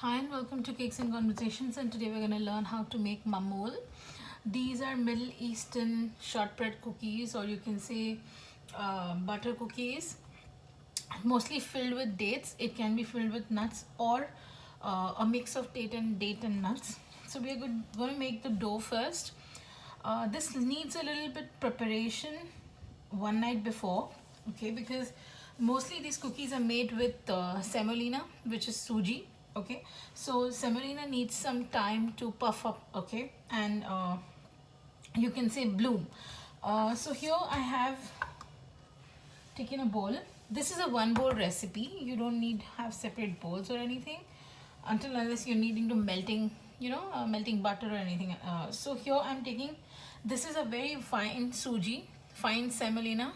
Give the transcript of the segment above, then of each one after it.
Hi and welcome to Cakes and Conversations, and today we're going to learn how to make mamul. These are Middle Eastern shortbread cookies, or you can say butter cookies, mostly filled with dates. It can be filled with nuts or a mix of date and nuts. So we are going to make the dough first. This needs a little bit preparation one night before, okay, because mostly these cookies are made with semolina, which is suji, okay. So semolina needs some time to puff up, okay, and you can say bloom. So here I have taken a bowl. This is a one bowl recipe. You don't need have separate bowls or anything until unless you're needing to melting butter or anything. So here I'm taking, this is a very fine suji, fine semolina.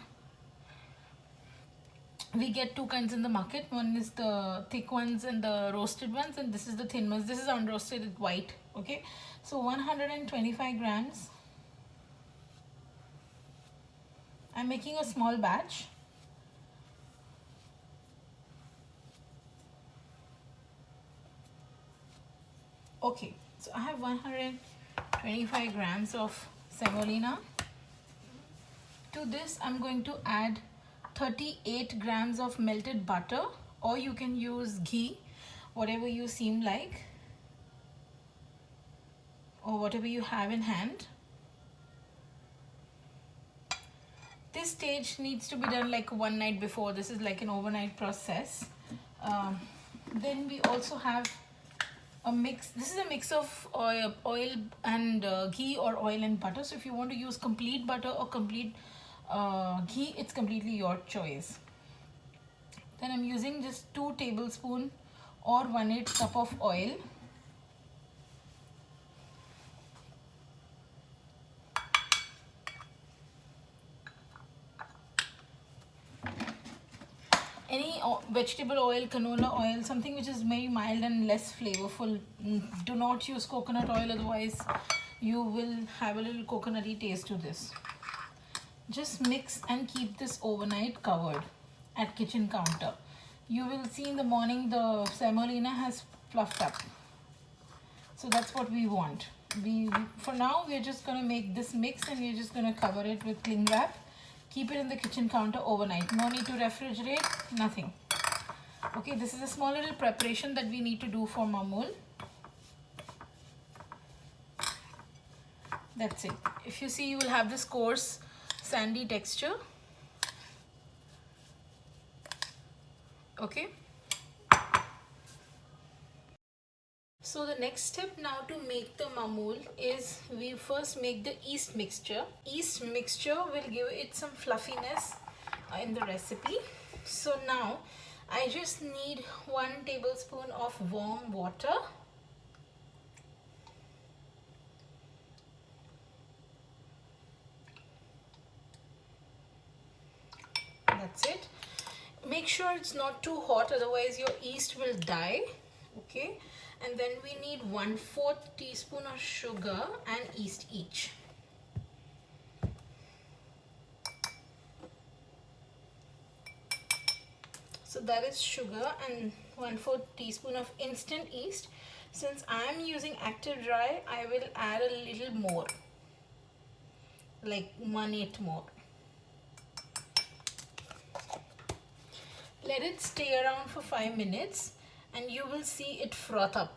We get two kinds in the market. One is the thick ones and the roasted ones, and this is the thin ones. This is unroasted white, okay. So 125 grams. I'm making a small batch. Okay, so I have 125 grams of semolina. To this I'm going to add 38 grams of melted butter, or you can use ghee, whatever you seem like, or whatever you have in hand. This stage needs to be done like one night before. This is like an overnight process. Then we also have a mix. This is a mix of oil and ghee, or oil and butter. So if you want to use complete butter or complete ghee, it's completely your choice. Then I'm using just 2 tablespoons or 1/8 cup of oil. Any vegetable oil, canola oil, something which is very mild and less flavorful. Do not use coconut oil, otherwise you will have a little coconutty taste to this. Just mix and keep this overnight covered at kitchen counter. You will see in the morning the semolina has fluffed up. So that's what we want. For now we're just going to make this mix, and we're just going to cover it with cling wrap. Keep it in the kitchen counter overnight. No need to refrigerate, nothing. Okay, this is a small little preparation that we need to do for mamul. That's it. If you see, you will have this coarse sandy texture. Okay. So the next step now to make the mamul is we first make the yeast mixture. Yeast mixture will give it some fluffiness in the recipe. So now I just need 1 tablespoon of warm water. That's it. Make sure it's not too hot, otherwise your yeast will die. Okay, and then we need 1/4 teaspoon of sugar and yeast each. So that is sugar and 1/4 teaspoon of instant yeast. Since I am using Active Dry, I will add a little more, like 1/8 more. Let it stay around for 5 minutes and you will see it froth up.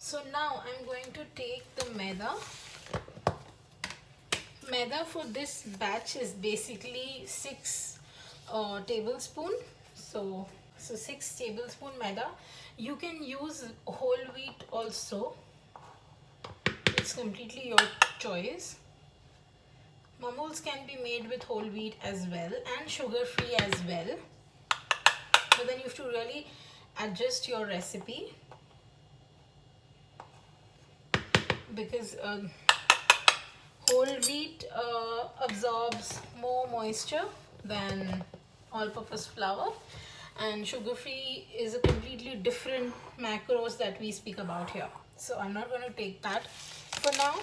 So now I'm going to take the maida. Maida for this batch is basically 6 tablespoon. So 6 tablespoon maida. You can use whole wheat also. It's completely your choice. Mamuls can be made with whole wheat as well, and sugar free as well. So then you have to really adjust your recipe, because whole wheat absorbs more moisture than all-purpose flour, and sugar free is a completely different macros that we speak about here. So I'm not going to take that for now.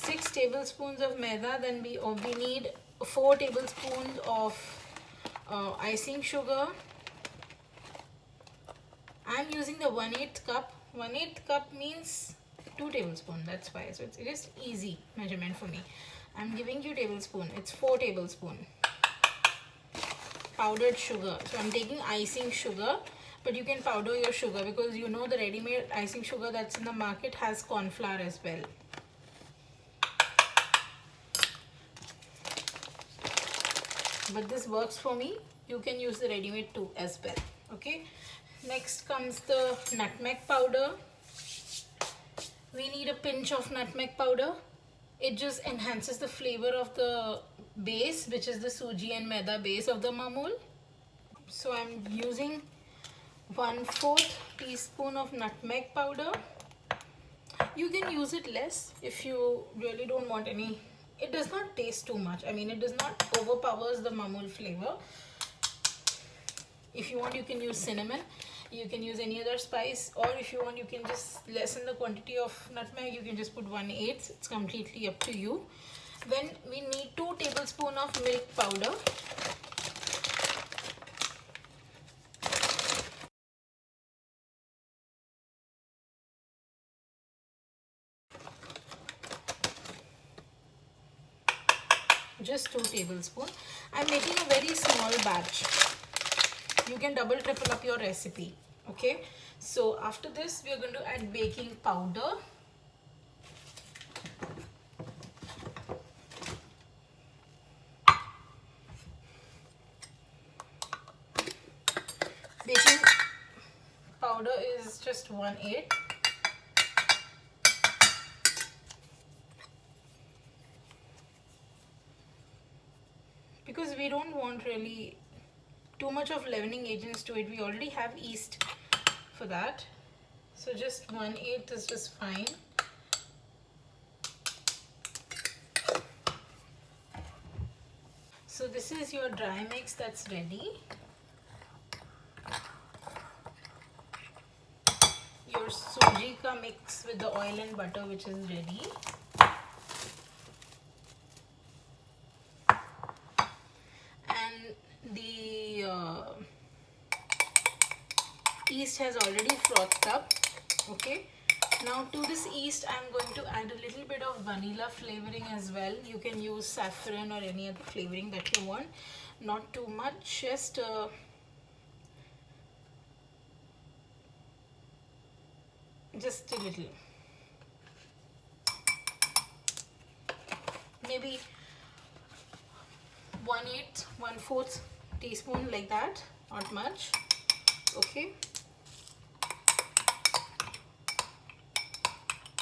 6 tablespoons of maida. Then we need 4 tablespoons of icing sugar. I'm using the 1/8 cup. 1/8 cup means 2 tablespoons. That's why. So it is easy measurement for me. I'm giving you tablespoon. It's 4 tablespoons. Powdered sugar. So I'm taking icing sugar, but you can powder your sugar because you know the ready-made icing sugar that's in the market has corn flour as well. But this works for me. You can use the ready-made too as well. Okay. Next comes the nutmeg powder. We need a pinch of nutmeg powder. It just enhances the flavor of the base, which is the suji and maida base of the mamul. So I'm using 1/4 teaspoon of nutmeg powder. You can use it less if you really don't want any. It does not taste too much. I mean, it does not overpowers the mamul flavor. If you want, you can use cinnamon. You can use any other spice, or if you want, you can just lessen the quantity of nutmeg. You can just put 1/8. It's completely up to you. Then we need 2 tablespoons of milk powder. Just 2 tablespoons. I'm making a very small batch. You can double triple up your recipe. Okay, so after this we are going to add baking powder. Baking powder is just 1/8. Because we don't want really too much of leavening agents to it. We already have yeast for that. So just 1/8 is just fine. So this is your dry mix that's ready. Your suji ka mix with the oil and butter which is ready. And the yeast has already frothed up. Okay. Now to this yeast I'm going to add a little bit of vanilla flavoring as well. You can use saffron or any other flavoring that you want. Not too much, just a little. Maybe 1/8, 1/4 teaspoon like that, not much. Okay.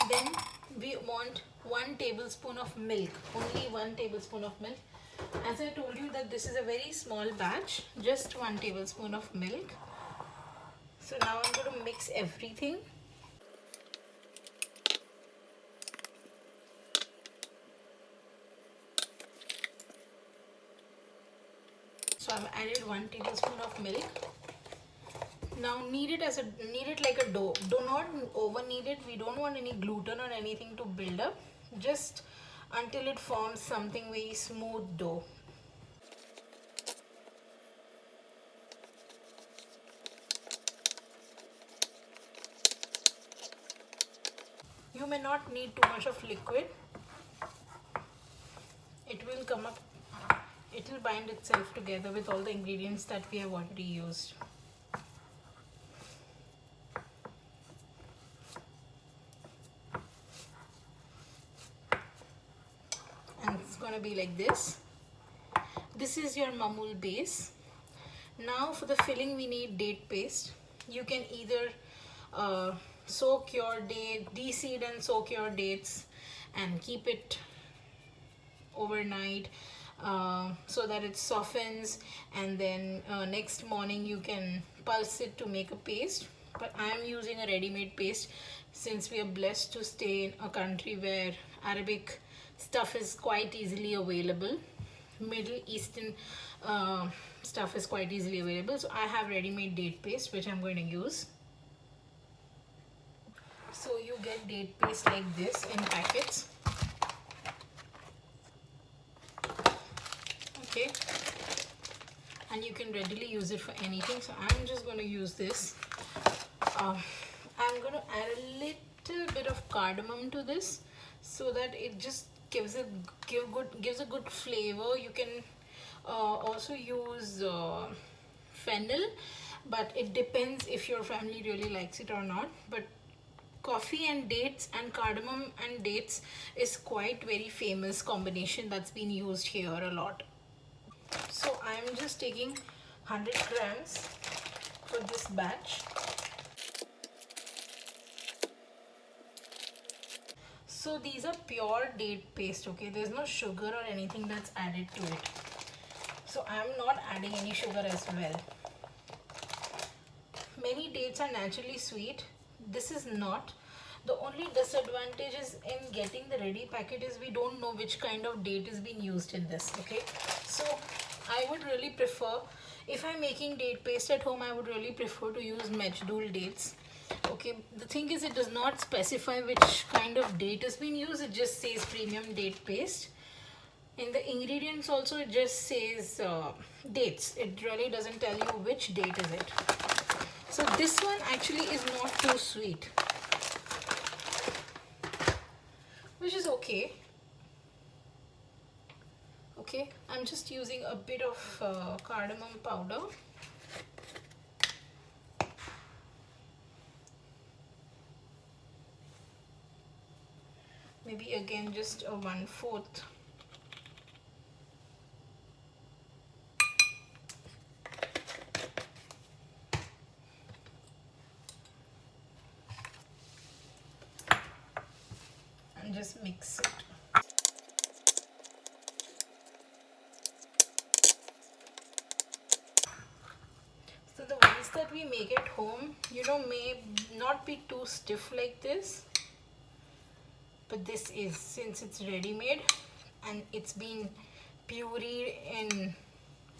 Then we want 1 tablespoon of milk, only 1 tablespoon of milk. As I told you that this is a very small batch, just 1 tablespoon of milk. So now I'm going to mix everything. So I've added 1 tablespoon of milk. Now knead it like a dough. Do not over knead it. We don't want any gluten or anything to build up. Just until it forms something very smooth dough. You may not need too much of liquid. It will come up. It will bind itself together with all the ingredients that we have already used. And it's gonna be like this. This is your mamul base. Now for the filling we need date paste. You can either soak your date, de-seed and soak your dates and keep it overnight so that it softens, and then next morning you can pulse it to make a paste. But I am using a ready-made paste since we are blessed to stay in a country where Arabic stuff is quite easily available. Middle Eastern stuff is quite easily available. So I have ready-made date paste which I'm going to use. So you get date paste like this in packets. Okay. and you can readily use it for anything. So I'm just going to use this. I'm going to add a little bit of cardamom to this so that it just gives a good flavor. You can also use fennel, but it depends if your family really likes it or not. But coffee and dates and cardamom and dates is quite very famous combination that's been used here a lot. So I'm just taking 100 grams for this batch. So these are pure date paste, okay? There's no sugar or anything that's added to it. So I'm not adding any sugar as well. Many dates are naturally sweet. This is not. The only disadvantage is in getting the ready packet is we don't know which kind of date is being used in this, okay? So I would really prefer, if I'm making date paste at home, I would really prefer to use Mechdool dates. Okay, the thing is, it does not specify which kind of date is being used. It just says premium date paste. In the ingredients also, it just says dates. It really doesn't tell you which date is it. So this one actually is not too sweet, which is okay. Okay, I'm just using a bit of cardamom powder. Maybe again just a 1/4. And just mix it. So the ones that we make at home, may not be too stiff like this. But this is, since it's ready-made and it's been pureed in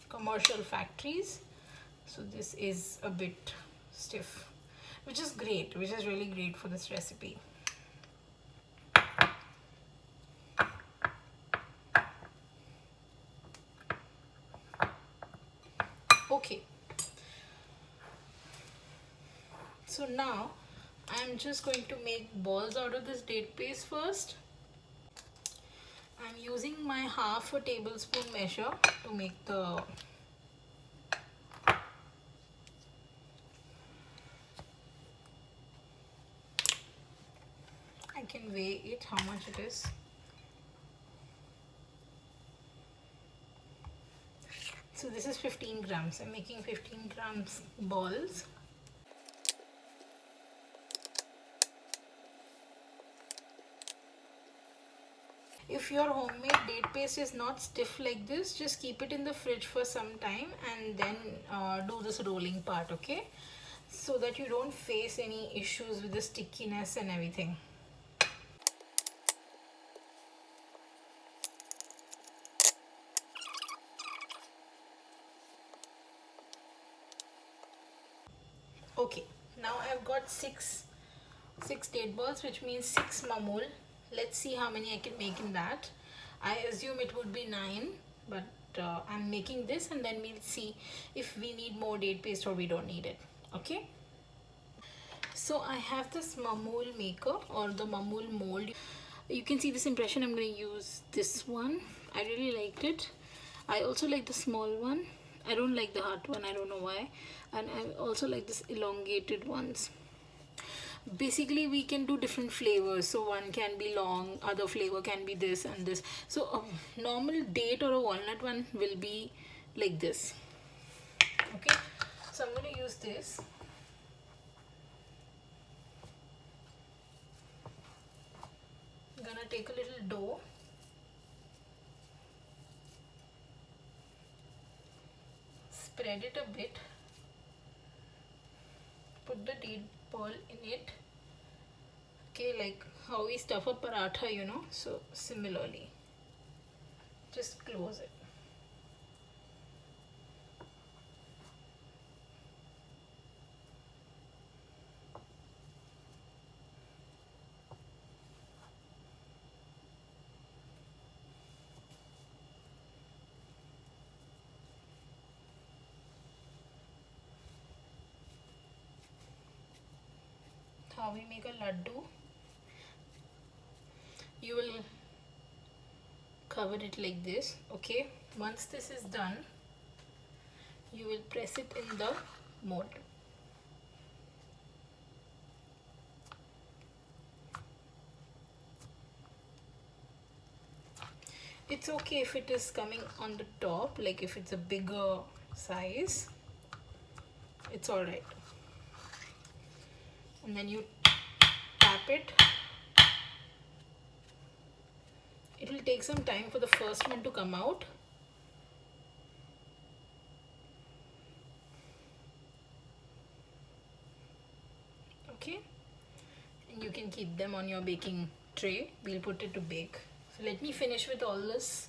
commercial factories, so this is a bit stiff, which is great, which is really great for this recipe. Okay, so now I'm just going to make balls out of this date paste first. I'm using my 1/2 tablespoon measure to make the I can weigh it, how much it is. So this is 15 grams. I'm making 15 grams balls. If your homemade date paste is not stiff like this, just keep it in the fridge for some time and then do this rolling part, okay? So that you don't face any issues with the stickiness and everything. Okay, now I've got six date balls, which means 6 mamul. Let's see how many I can make in that. I assume it would be 9, but I'm making this and then we'll see if we need more date paste or we don't need it. Okay, so I have this mamul maker or the mamul mold. You can see this impression. I'm going to use this one. I really liked it. I also like the small one. I don't like the heart one, I don't know why. And I also like this elongated ones. Basically we can do different flavors, so one can be long, other flavor can be this and this. So a normal date or a walnut one will be like this. Okay, so I'm going to use this. I'm going to take a little dough, spread it a bit, put the date ball in it. Okay, like how we stuff a paratha, so similarly, just close it. how we make a laddu. You will cover it like this. Okay, once this is done, you will press it in the mold. It's okay if it is coming on the top, like if it's a bigger size, it's all right. And then you tap it. It will take some time for the first one to come out. Okay, and you can keep them on your baking tray. We'll put it to bake. So let me finish with all this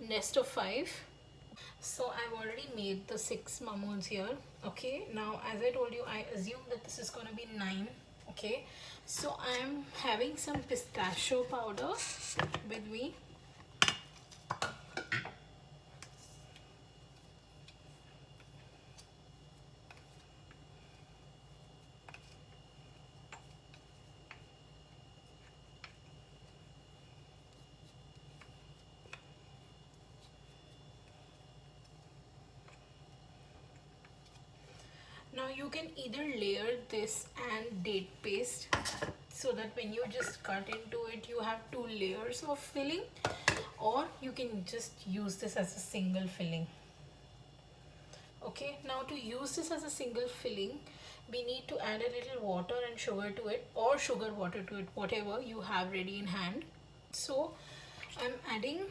nest of 5. So I've already made the 6 momos here. Okay, now as I told you, I assume that this is going to be 9. Okay, so I'm having some pistachio powder with me. Now you can either layer this and date paste, so that when you just cut into it you have 2 layers of filling, or you can just use this as a single filling. Okay, now to use this as a single filling, we need to add a little water and sugar to it, or sugar water to it, whatever you have ready in hand. So I'm adding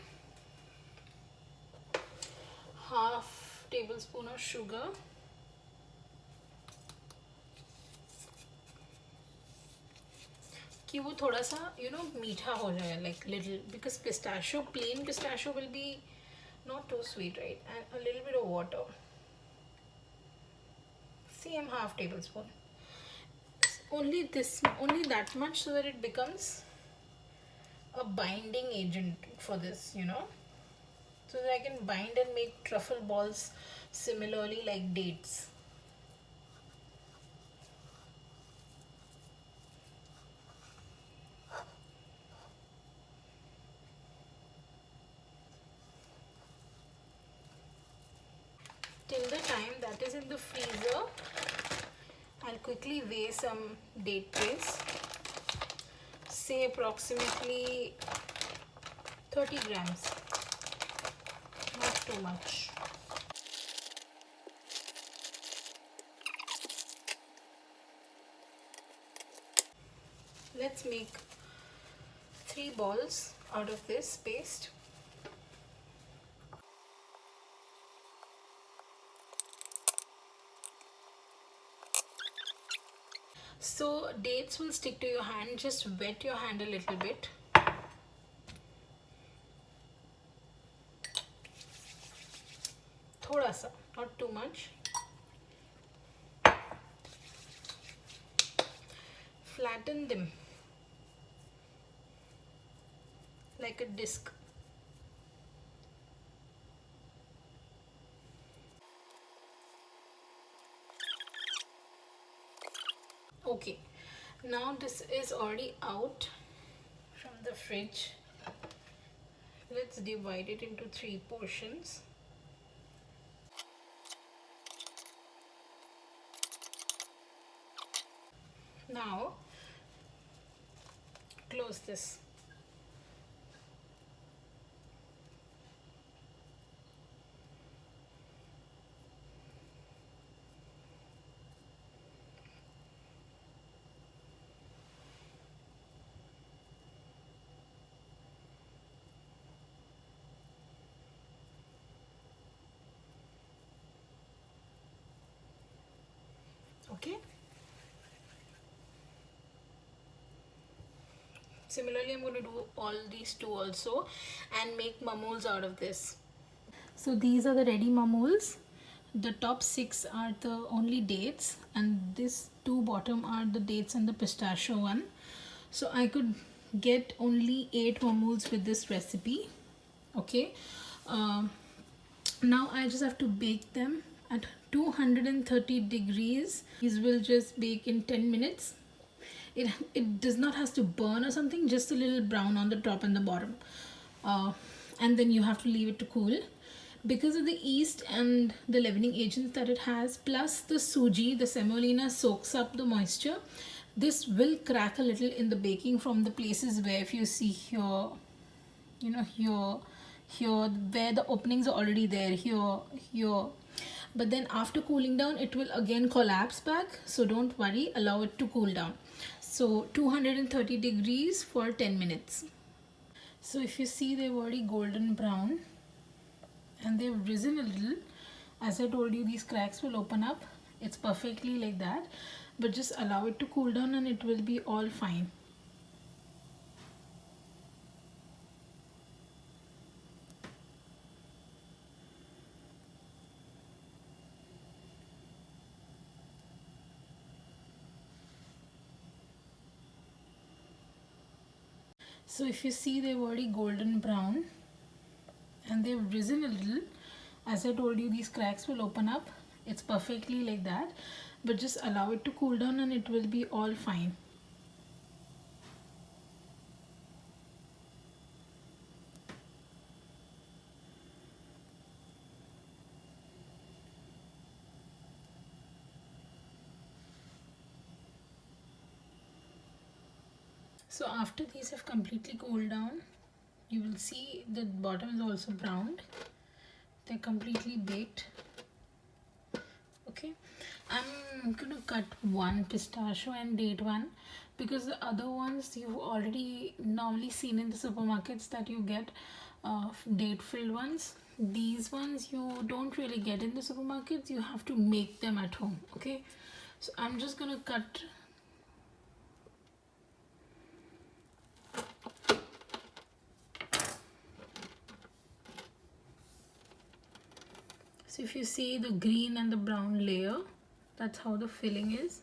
half tablespoon of sugar, कि वो थोड़ा सा मीठा हो जाए, like little, because pistachio, plain pistachio will be not too sweet, right? And a little bit of water, same half tablespoon, only that much, so that it becomes a binding agent for this, so that I can bind and make truffle balls similarly like dates. Till the time that is in the freezer, I'll quickly weigh some date paste. Say approximately 30 grams, not too much. Let's make 3 balls out of this paste. So dates will stick to your hand, just wet your hand a little bit. Thoda sa, not too much. Flatten them like a disc. Okay, now this is already out from the fridge. Let's divide it into 3 portions. Now close this. Okay, similarly I'm going to do all these 2 also and make momos out of this. So these are the ready momos. The top 6 are the only dates, and this 2 bottom are the dates and the pistachio one. So I could get only 8 momos with this recipe. Okay, now I just have to bake them at 230 degrees. These will just bake in 10 minutes. it does not has to burn or something, just a little brown on the top and the bottom. And then you have to leave it to cool. Because of the yeast and the leavening agents that it has, plus the suji, the semolina soaks up the moisture, this will crack a little in the baking from the places where, if you see here, you know, here where the openings are already there, here. But then after cooling down, it will again collapse back, so don't worry, allow it to cool down. So 230 degrees for 10 minutes. So if you see, they've already golden brown and they've risen a little. As I told you, these cracks will open up. It's perfectly like that, but just allow it to cool down and it will be all fine. So if you see, they've already golden brown and they've risen a little. As I told you, these cracks will open up. It's perfectly like that, but just allow it to cool down and it will be all fine. So after these have completely cooled down, you will see the bottom is also browned. They're completely baked. Okay, I'm gonna cut one pistachio and date one, because the other ones you've already normally seen in the supermarkets that you get date filled ones. These ones you don't really get in the supermarkets, you have to make them at home. Okay, so I'm just gonna cut. So if you see the green and the brown layer, that's how the filling is.